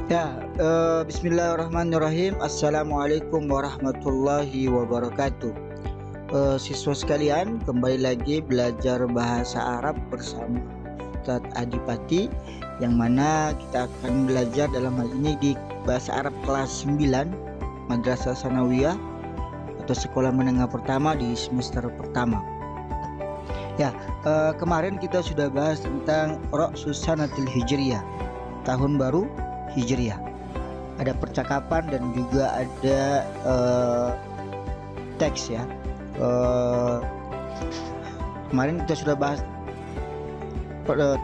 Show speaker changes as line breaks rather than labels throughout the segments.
Bismillahirrahmanirrahim. Assalamualaikum warahmatullahi wabarakatuh. Siswa sekalian, kembali lagi belajar bahasa Arab bersama Ustadz Adipati, yang mana kita akan belajar dalam hal ini di bahasa Arab kelas 9 Madrasah Sanawiyah atau sekolah menengah pertama di semester pertama. Kemarin kita sudah bahas tentang Ra'sus Sanatil Hijriyah, tahun baru Hijriah. Ada percakapan dan juga ada teks ya. Kemarin kita sudah bahas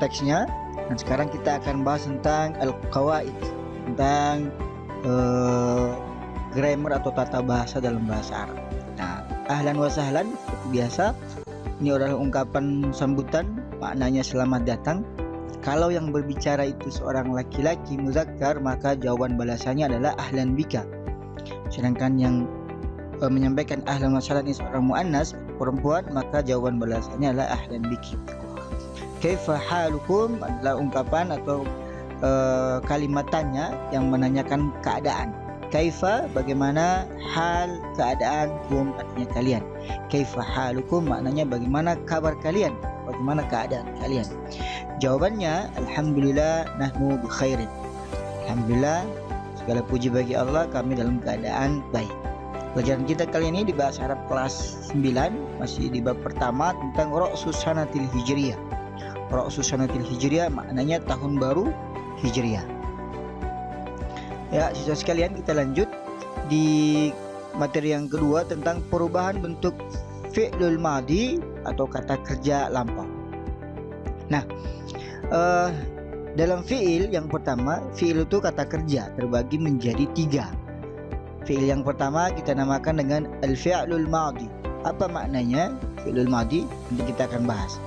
teksnya, dan sekarang kita akan bahas tentang al-qawaid, tentang grammar atau tata bahasa dalam bahasa Arab. Nah, ahlan wa sahlan, seperti biasa, ini adalah ungkapan sambutan, maknanya selamat datang. Kalau yang berbicara itu seorang laki-laki muzakkar, maka jawaban balasannya adalah ahlan bika. Sedangkan yang menyampaikan ahlan wa sahlan ini seorang muannas, perempuan, maka jawaban balasannya adalah ahlan biki. Kaifa halukum adalah ungkapan atau kalimat tanya yang menanyakan keadaan. Kaifa, bagaimana, hal, keadaan, kum artinya kalian. Kaifa halukum maknanya bagaimana kabar kalian, bagaimana keadaan kalian. Jawabannya, alhamdulillah nahnu bi khairin. Alhamdulillah, segala puji bagi Allah, kami dalam keadaan baik. Pelajaran kita kali ini di bahasa Arab kelas 9, masih di bab pertama tentang Ra'sus Sanatil Hijriyah. Ra'sus Sanatil Hijriyah maknanya tahun baru Hijriah. Ya, siswa sekalian, kita lanjut di materi yang kedua tentang perubahan bentuk fi'lul madi atau kata kerja lampau. Nah, dalam fi'il yang pertama, fi'il itu kata kerja terbagi menjadi 3. Fi'il yang pertama kita namakan dengan al-fi'lul madi. Apa maknanya fi'lul madi? Nanti kita akan bahas.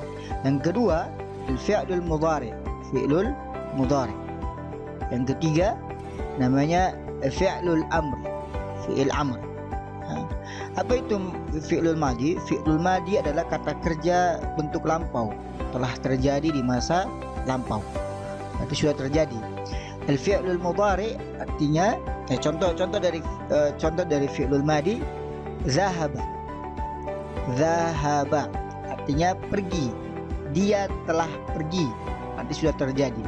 Yang kedua, al-fi'lul mudhari, fi'lul mudhari. Yang ketiga namanya fi'lul amr, fi'il amr. Apa itu fi'lul madi? Fi'lul madi adalah kata kerja bentuk lampau, telah terjadi di masa lampau, itu sudah terjadi. Al-fi'lul mudhari artinya contoh dari fi'lul madi, zahaba. Zahaba artinya pergi, dia telah pergi, arti sudah terjadi.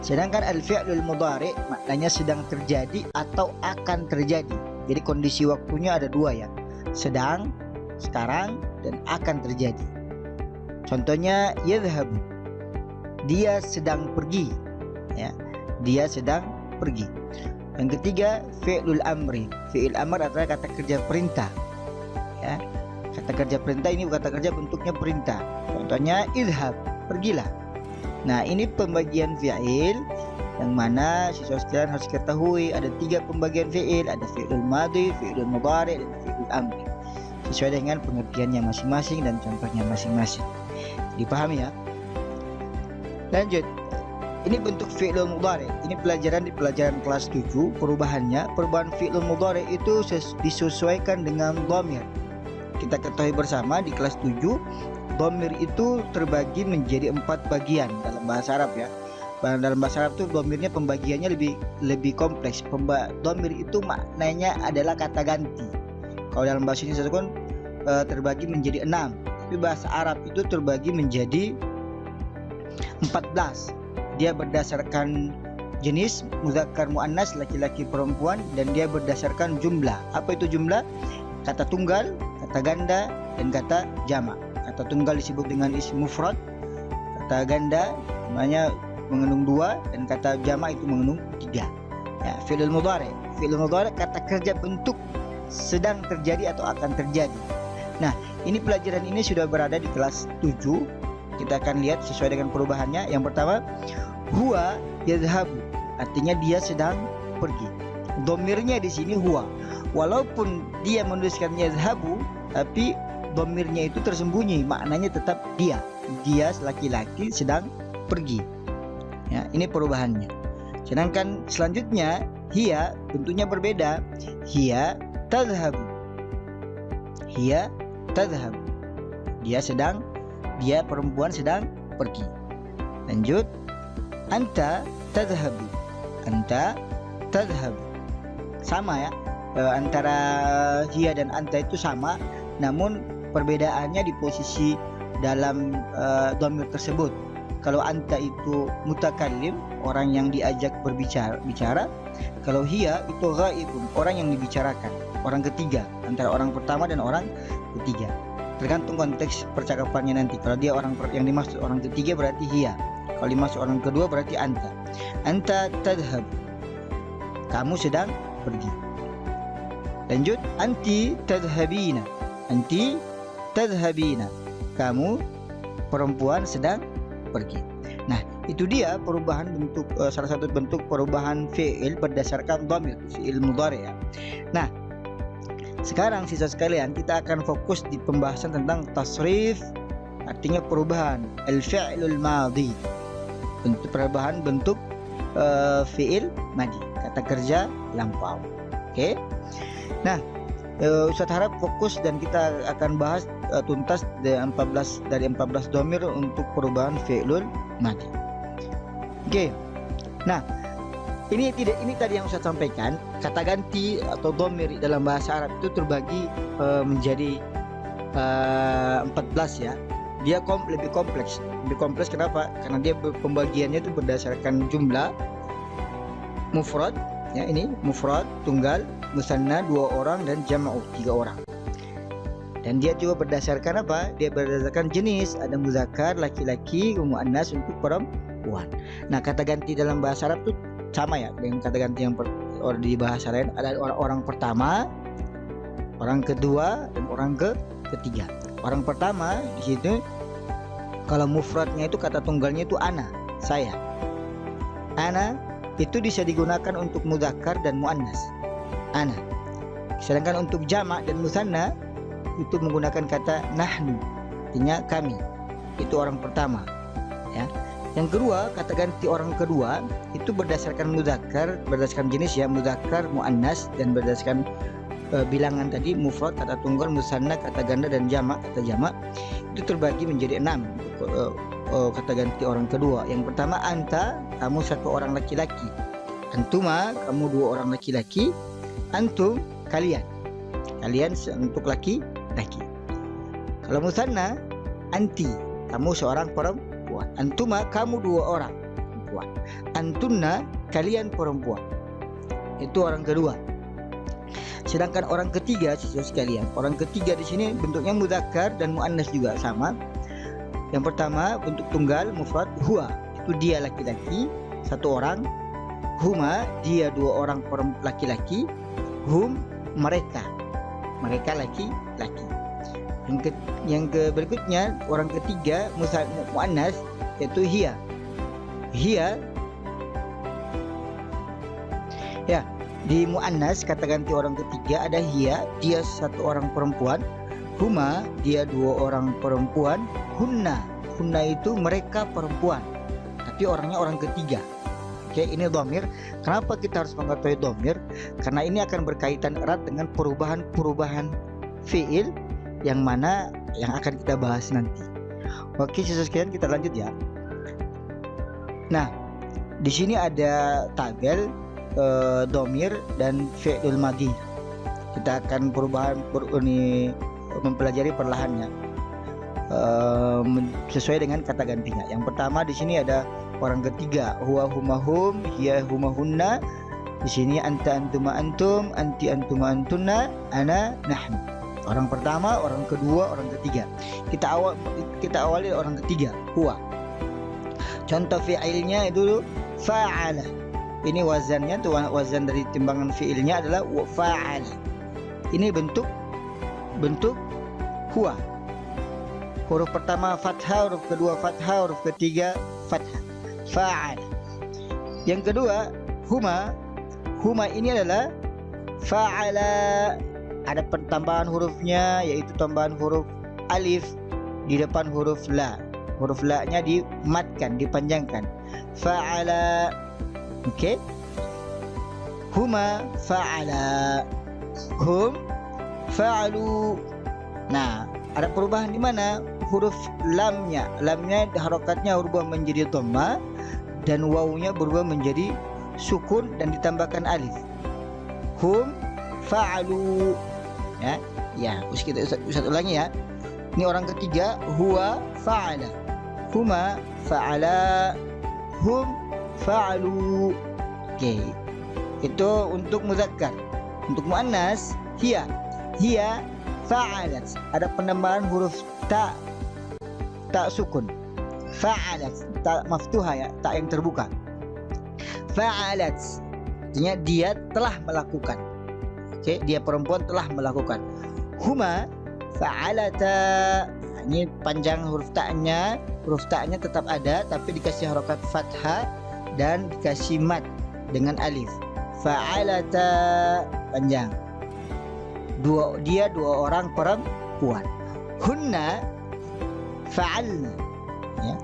Sedangkan al-fi'lul mudhari maknanya sedang terjadi atau akan terjadi. Jadi kondisi waktunya ada 2 ya, sedang, sekarang, dan akan terjadi. Contohnya yadhhabu, dia sedang pergi ya, dia sedang pergi. Yang ketiga, fi'lul amri. Fi'il amr adalah kata kerja perintah ya. Kata kerja perintah ini kata kerja bentuknya perintah. Contohnya idhhab, pergilah. Nah, ini pembagian fi'il yang mana siswa sekalian harus ketahui ada 3 pembagian fi'il, ada fi'lul madi, fi'lul mudhari, dan fi'lul amri, sesuai dengan pengertiannya masing-masing dan contohnya masing-masing. Dipahami ya? Lanjut. Ini bentuk fi'lul mudhari. Ini pelajaran di pelajaran kelas 7. Perubahan fi'lul mudhari itu disesuaikan dengan dhamir. Kita ketahui bersama di kelas 7, dhamir itu terbagi menjadi 4 bagian dalam bahasa Arab ya. Dalam bahasa Arab itu dhamirnya pembagiannya lebih kompleks. Dhamir itu maknanya adalah kata ganti. Kalau dalam bahasa Indonesia kan terbagi menjadi 6. Tapi bahasa Arab itu terbagi menjadi 14. Dia berdasarkan jenis muzakkar muannas, laki-laki perempuan, dan dia berdasarkan jumlah. Apa itu jumlah? Kata tunggal, kata ganda, dan kata jamak. Kata tunggal disebut dengan isim mufrad, kata ganda namanya mengandung 2, dan kata jamak itu mengandung 3. Ya, fi'lul mudhari. Fi'lul mudhari kata kerja bentuk sedang terjadi atau akan terjadi. Nah, ini pelajaran ini sudah berada di kelas 7. Kita akan lihat sesuai dengan perubahannya. Yang pertama, huwa yadhhabu, artinya dia sedang pergi. Dhamirnya di sini huwa. Walaupun dia menuliskan yadhhabu, tapi dhamirnya itu tersembunyi, maknanya tetap dia. Dia laki-laki sedang pergi. Ya, ini perubahannya. Sedangkan selanjutnya, hiya bentuknya berbeda. Hiya tadhhabu. Hiya tadhhabu. Dia perempuan sedang pergi. Lanjut. Anta tadhhabu. anta tadhhab. Sama ya, antara hiya dan anta itu sama, namun perbedaannya di posisi dalam dhamir tersebut. Kalau anta itu mutakallim, orang yang diajak bicara. Kalau hiya itu ghaibun, orang yang dibicarakan, orang ketiga, antara orang pertama dan orang ketiga. Tergantung konteks percakapannya nanti. Kalau dia yang dimaksud orang ketiga berarti hiya. Kalau dimaksud orang kedua berarti anta. Anta tadhhab, kamu sedang pergi. Lanjut, anti tadhhabina. Anti tadhhabina, kamu perempuan sedang pergi. Nah, itu dia perubahan bentuk, salah satu bentuk perubahan fi'il berdasarkan dhamir, fi'il mudhari ya. Nah, sekarang sisa sekalian kita akan fokus di pembahasan tentang tasrif, artinya perubahan al-fi'lul madhi, bentuk perubahan bentuk fi'il madhi, kata kerja lampau. Oke. Nah, Ustaz harap fokus dan kita akan bahas tuntas dari 14 dhamir untuk perubahan fi'lul madhi. Oke. Nah, ini tadi yang Ustaz sampaikan, kata ganti atau dhamir dalam bahasa Arab itu terbagi menjadi 14 ya. Dia lebih kompleks. Lebih kompleks kenapa? Karena dia pembagiannya itu berdasarkan jumlah mufrad ya, ini mufrad, tunggal, musanna 2 orang dan jam'u 3 orang. Dan dia juga berdasarkan apa? Dia berdasarkan jenis, ada muzakkar laki-laki, muannas untuk perempuan. Nah, kata ganti dalam bahasa Arab itu sama ya dengan kata ganti yang di bahasa lain. Ada orang pertama, orang kedua, dan orang ketiga. Orang pertama di situ kalau mufradnya itu kata tunggalnya itu ana, saya. Ana itu bisa digunakan untuk muzakkar dan muannas, ana. Sedangkan untuk jamak dan musanna itu menggunakan kata nahnu, artinya kami. Itu orang pertama ya. Yang kedua, kata ganti orang kedua itu berdasarkan muzakkar, berdasarkan jenis ya, muzakkar, muannas, dan berdasarkan bilangan tadi, mufrad, kata tunggal, musanna, kata ganda, dan jamak, kata jamak. Itu terbagi menjadi 6 kata ganti orang kedua. Yang pertama, anta, kamu 1 orang laki-laki. Antuma, kamu 2 orang laki-laki. Antum, kalian untuk laki-laki. Kalau musanna, anti, kamu seorang perempuan. Antuma, kamu 2 orang perempuan. Antunna, kalian perempuan. Itu orang kedua. Sedangkan orang ketiga, siswa sekalian, orang ketiga di sini bentuknya muzakkar dan muannas juga sama. Yang pertama bentuk tunggal mufrad, huwa, itu dia laki-laki 1 orang. Huma, dia 2 orang laki-laki. Hum, mereka laki-laki. Yang berikutnya orang ketiga muannas yaitu hiya. Ya, di muannas kata ganti orang ketiga ada hiya, dia 1 orang perempuan. Huma, dia 2 orang perempuan. Hunna itu mereka perempuan, tapi orangnya orang ketiga. Oke, ini dhamir. Kenapa kita harus mengetahui dhamir? Karena ini akan berkaitan erat dengan perubahan fiil yang mana yang akan kita bahas nanti. Oke, siswa sekalian, kita lanjut ya. Nah, di sini ada tabel dhamir dan fi'lul madhi. Kita akan mempelajari perlahannya sesuai dengan kata gantinya. Yang pertama di sini ada orang ketiga, huwa huma hum, hiya huma hunna. Di sini anta antuma antum, anti antuma antunna, ana nahnu. Orang pertama, orang kedua, orang ketiga. Kita awali orang ketiga, huwa. Contoh fi'ilnya itu fa'ala. Ini wazannya tuh, wazan dari timbangan fi'ilnya adalah fa'ala. Ini bentuk huwa. Huruf pertama fathah, huruf kedua fathah, huruf ketiga fathah. Fa'ala. Yang kedua huma. Huma ini adalah fa'ala. Ada pertambahan hurufnya, yaitu tambahan huruf alif di depan huruf la. Huruf la nya dimatkan, dipanjangkan. Fa'ala. Oke. Huma fa'ala. Hum fa'alu. Nah, ada perubahan di mana? Huruf lamnya harokatnya berubah menjadi dhamma dan wawunya berubah menjadi sukun dan ditambahkan alif. Hum fa'alu. Ya, Ustaz ulangi ya. Ini orang ketiga, huwa fa'ala. Huma fa'ala. Hum fa'alu. Oke. Itu untuk muzakkar. Untuk muannas, hiya. Hiya fa'alat. Ada penambahan huruf ta sukun. Fa'alat, ta maftuha ya, ta yang terbuka. Fa'alat. Artinya dia telah melakukan. Oke, dia perempuan telah melakukan. Huma fa'alata. Ini panjang huruf ta'nya. Huruf ta'nya tetap ada tapi dikasih harokat fathah dan dikasih mat dengan alif. Fa'alata, panjang. Dia dua orang perempuan. Hunna fa'alna. Ya.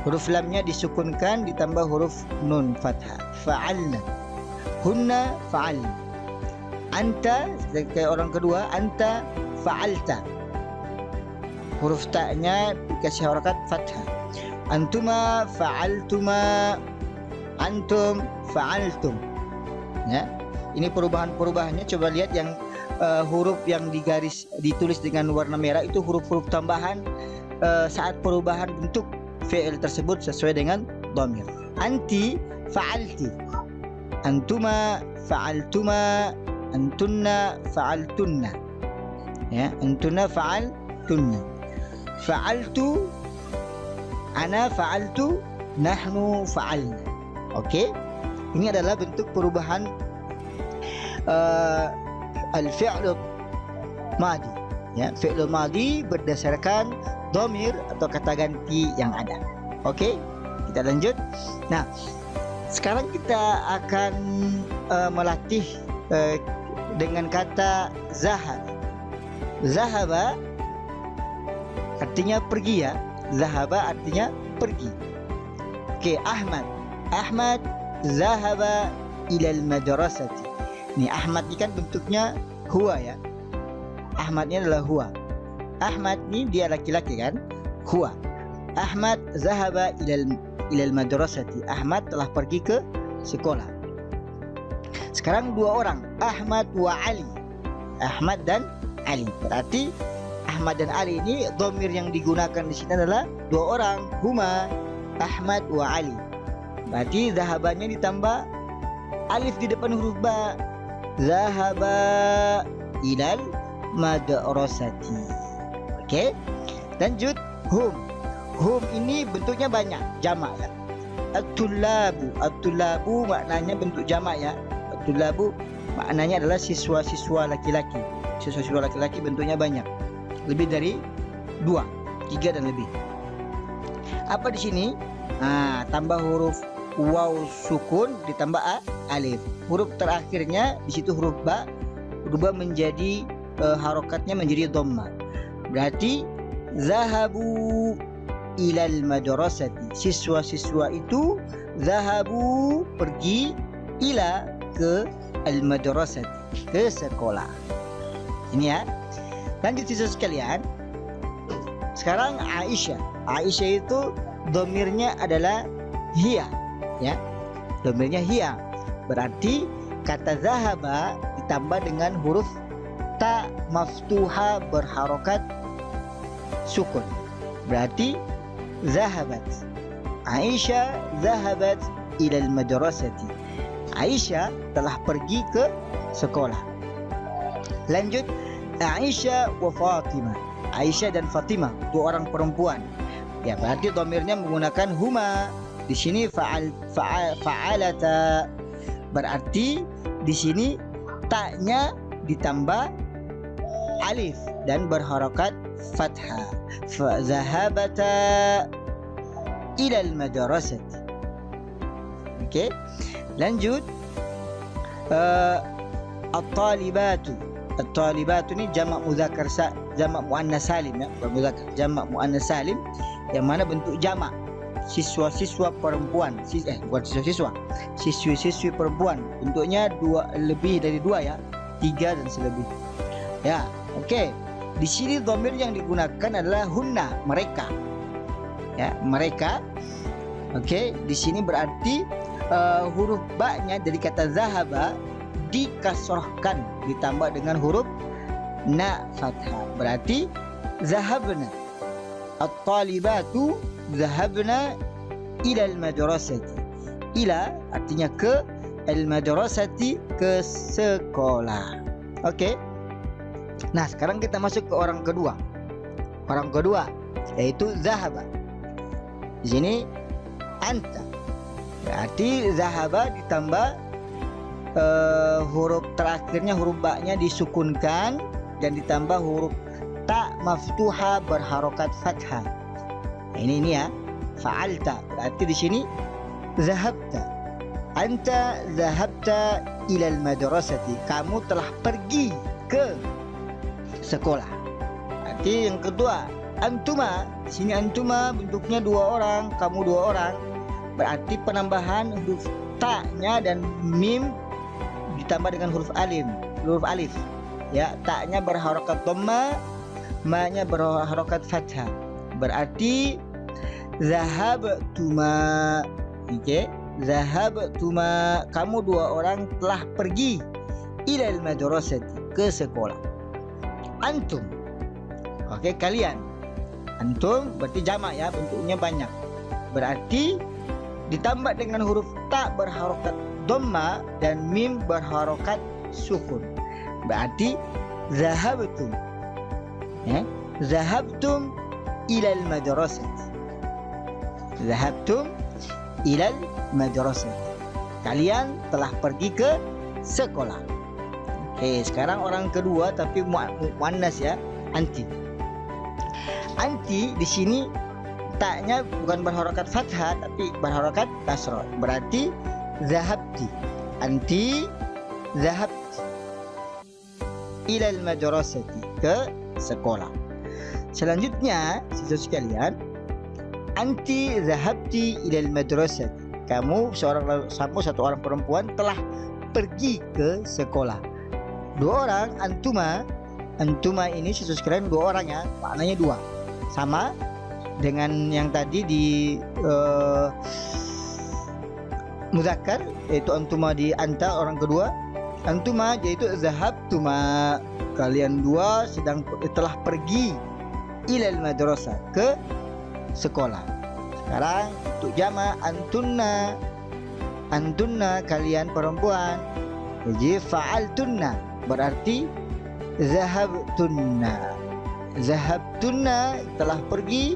Huruf lamnya disukunkan ditambah huruf nun fathah. Fa'alna. Hunna fa'alna. Anta, kayak orang kedua, anta fa'alta. Huruf ta'nya dikasih harakat fathah. Antuma fa'altuma. Antum fa'altum. Ya. Ini perubahannya coba lihat yang huruf yang ditulis dengan warna merah itu huruf-huruf tambahan saat perubahan bentuk fi'il tersebut sesuai dengan dhamir. Anti fa'alti. Antuma fa'altuma. Antunna fa'altunna. Ya, antunna fa'altunna. Fa'altu, ana fa'altu, nahnu fa'alna. Oke. Ini adalah bentuk perubahan al-fi'l madi. Ya, fi'l madi berdasarkan dhamir atau kata ganti yang ada. Oke, kita lanjut. Nah, sekarang kita akan melatih dengan kata zahab. Zahaba artinya pergi ya. Zahaba artinya pergi. Oke, Ahmad. Ahmad zahaba ilal madrasati. Ini Ahmad ini kan bentuknya huwa ya. Ahmadnya adalah huwa. Ahmad ini dia laki-laki kan? Huwa. Ahmad zahaba ilal madrasati. Ahmad telah pergi ke sekolah. Sekarang dua orang, Ahmad wa Ali. Ahmad dan Ali. Berarti Ahmad dan Ali ini dhamir yang digunakan di sini adalah dua orang, huma Ahmad wa Ali. Berarti zahabannya ditambah alif di depan huruf ba. Zahaba ilal madrasati. Oke. Lanjut, hum. Hum ini bentuknya banyak, jamak ya. At-tullabu. At-tullabu maknanya bentuk jamak ya. At-tullabu maknanya adalah siswa-siswa laki-laki. Siswa-siswa laki-laki bentuknya banyak. Lebih dari 2, 3 dan lebih. Apa di sini? Nah, tambah huruf waw sukun ditambah alif. Huruf terakhirnya di situ huruf ba berubah menjadi harokatnya menjadi dhamma. Berarti zahabu ilal madrasati. Siswa-siswa itu zahabu pergi ila ke al madrasati, ke sekolah. Ini ya. Lanjut siswa sekalian. Sekarang Aisyah. Aisyah itu dhamirnya adalah hiya ya. Dhamirnya hiya. Berarti kata zahaba ditambah dengan huruf ta maftuha berharokat sukun. Berarti zahabat. Aisyah zahabat ilal madrasati. Aisyah telah pergi ke sekolah. Lanjut, Aisyah wa Fatimah. Aisyah dan Fatimah, dua orang perempuan. Ya, berarti dhamirnya menggunakan huma. Di sini fa'alata. Berarti di sini taknya ditambah alif dan berharakat fathah. Fa zahabata ilal madrasati. Oke. Lanjut, at-talibatu. At-talibatu ini jamak muzakkar jamak muannas salim ya, muzakkar jamak muannas salim yang mana bentuk jamak. Siswa-siswa perempuan, bukan siswa-siswa, siswi-siswi perempuan. Bentuknya lebih dari 2 ya, 3 dan selebih. Ya, oke. Di sini dhamir yang digunakan adalah hunna, mereka. Ya, mereka. Oke, di sini berarti huruf ba-nya dari kata zahaba dikasrohkan ditambah dengan huruf na fathah. Berarti zahabna at-talibatu zahabna ila al-madrasati. Ila artinya ke, al-madrasati ke sekolah. Oke. Nah, sekarang kita masuk ke orang kedua. Orang kedua yaitu zahaba. Di sini anta. Berarti zahaba ditambah huruf terakhirnya, huruf ba-nya disukunkan dan ditambah huruf ta maftuha berharokat fathah. Nah, ini ya. Fa'alta. Berarti di sini zahabta. Anta zahabta ilal madrasati. Kamu telah pergi ke sekolah. Berarti yang kedua, antuma. Di sini antuma bentuknya dua orang, kamu dua orang. Berarti penambahan huruf ta-nya dan mim ditambah dengan huruf alif. Ya, ta-nya berharokat dhamma, ma-nya berharokat fathah. Berarti zahabtuma. Oke, zahabtuma, kamu dua orang telah pergi ilal madrasati, ke sekolah. Antum. Oke, kalian. Antum berarti jamak ya, bentuknya banyak. Berarti ditambah dengan huruf ta berharokat dhamma dan mim berharokat sukun. Berarti zahabtum. Ya, zahabtum ilal madrasati. Zahabtum ilal madrasati. Kalian telah pergi ke sekolah. Oke, sekarang orang kedua tapi muannas ya, anti. Anti di sini taknya bukan berharokat fathah tapi berharokat kasrah. Berarti zahabti. Anti zahabti ilal madrasati, ke sekolah. Selanjutnya, siswa sekalian, anti zahabti ilal madrasati. Kamu satu orang perempuan telah pergi ke sekolah. Dua orang, antuma. Antuma ini siswa sekalian dua orang ya, maknanya dua. Sama dengan yang tadi di muzakkar, yaitu antuma di anta orang kedua. Antuma yaitu zahabtuma, kalian dua telah pergi ilal madrasah, ke sekolah. Sekarang untuk jamak antunna. Antunna kalian perempuan. Jadi fa'altunna berarti zahabtunna. Zahabtunna telah pergi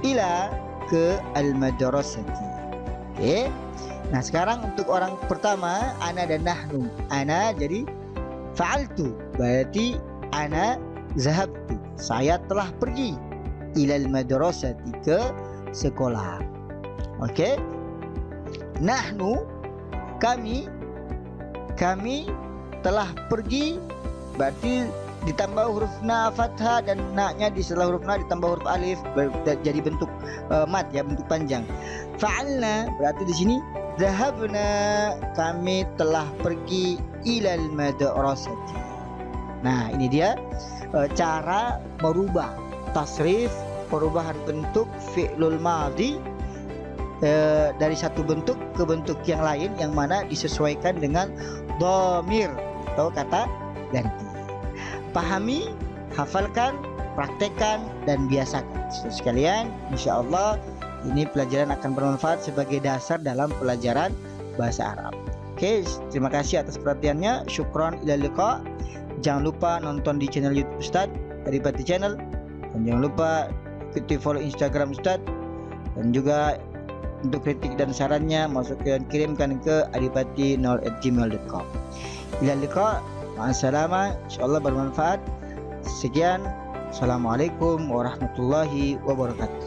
ila, ke al-madrasati. Oke. Nah, sekarang untuk orang pertama ana dan nahnu. Ana jadi fa'altu, berarti ana zahabtu. Saya telah pergi ilal madrasati, ke sekolah. Oke. Nahnu kami telah pergi, berarti ditambah huruf na fathah dan na-nya di setelah huruf na ditambah huruf alif, jadi bentuk mat ya, bentuk panjang. Fa'alna berarti di sini zahabna, kami telah pergi ilal madrasati. Nah, ini dia cara merubah tasrif, perubahan bentuk fi'lul madhi dari satu bentuk ke bentuk yang lain, yang mana disesuaikan dengan dhamir atau kata ganti. Pahami, hafalkan, praktekkan, dan biasakan. Sekalian, insya Allah ini pelajaran akan bermanfaat sebagai dasar dalam pelajaran bahasa Arab. Oke, terima kasih atas perhatiannya. Syukron ila liqa. Jangan lupa nonton di channel YouTube Ustadz, Adipati Channel, dan jangan lupa ikuti follow Instagram Ustadz, dan juga untuk kritik dan sarannya kirimkan ke adipati0@gmail.com. Ila liqa. Ma'assalamah, insyaallah bermanfaat. Sekian, assalamualaikum warahmatullahi wabarakatuh.